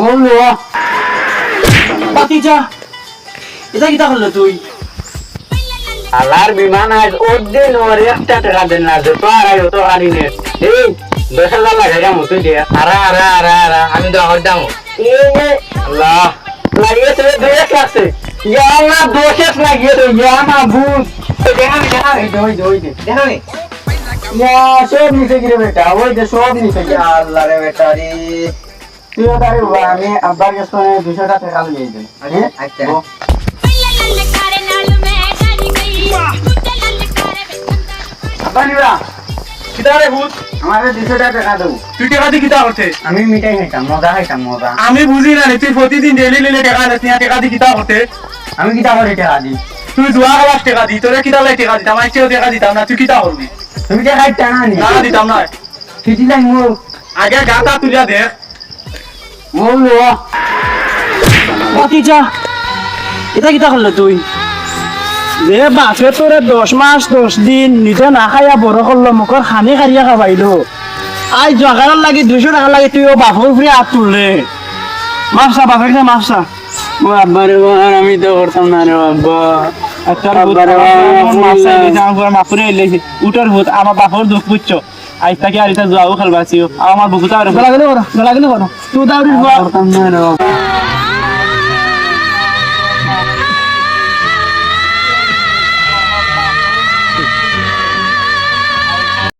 বললো বাতিজা এটা কিটা করলো তুই আলার বিমান আজ ওদিন ওর একটা টাকা দেন না তো আর আয় তো হারি নে এই 10,000 লাগাই যাবো তুই দে আরা আমি তো আমার দাম আল্লাহ লাগিয়ে তুই 2 লাগছে ইয়া না 2 লাগিয়ে তো ইয়া না ভূত দেখা এই দই দে দেখা নে ইয়া সব নিচে গিয়ে বেটা ওই যে সব নিচে গিয়ে আল্লাহ রে বেটা রে তুই ওটারে আমি আব্বার কাছে 200 টাকা নিয়ে যাই আচ্ছা আব্বা কিতা রে ভূত আমারে 200 টাকা দাও তুই টাকা দি কিতা করতে আমি মিঠাই খাইতাম মজা আমি বুঝি না তুই প্রতিদিন ডেলি লেলে টাকা দিস না টাকা দি কিতা করতে আমি কিতা করে টাকা দিই তুই জুয়া খেলাস টাকা দি তোরে কিতা লাই টাকা দিতাম আমি টাকা দিতাম না তুই কিতা করবি তুমি টাকা খাইতা না নি না দিতাম না ফিটি নাই মো আগে গাতা তুলিয়া দেখ বললো বাতিজা এটা কিটা করলো তুই যে বাপে তোরে 10 মাস 10 দিন নিজে না খাইয়া বড় করলো মুখর খানি খারিয়া খাবাইলো আই জগার লাগি 200 টাকা লাগে তুই ও বাপর ফ্রি হাত তুললে মাফসা বাপের কাছে মাফসা ও আব্বারে বাবার আমি তো করতাম না রে আব্বা আচ্ছা বাবারে মাফসা দিতে আমার মাপুরে এলেছে উটার ভূত আমার বাপর দুঃখ বুঝছো আজ তাকে আর এটা যাও খেলবাছিও আমার বুকুটা আর লাগলে করো তুই দাউরি করতাম না রে বাবা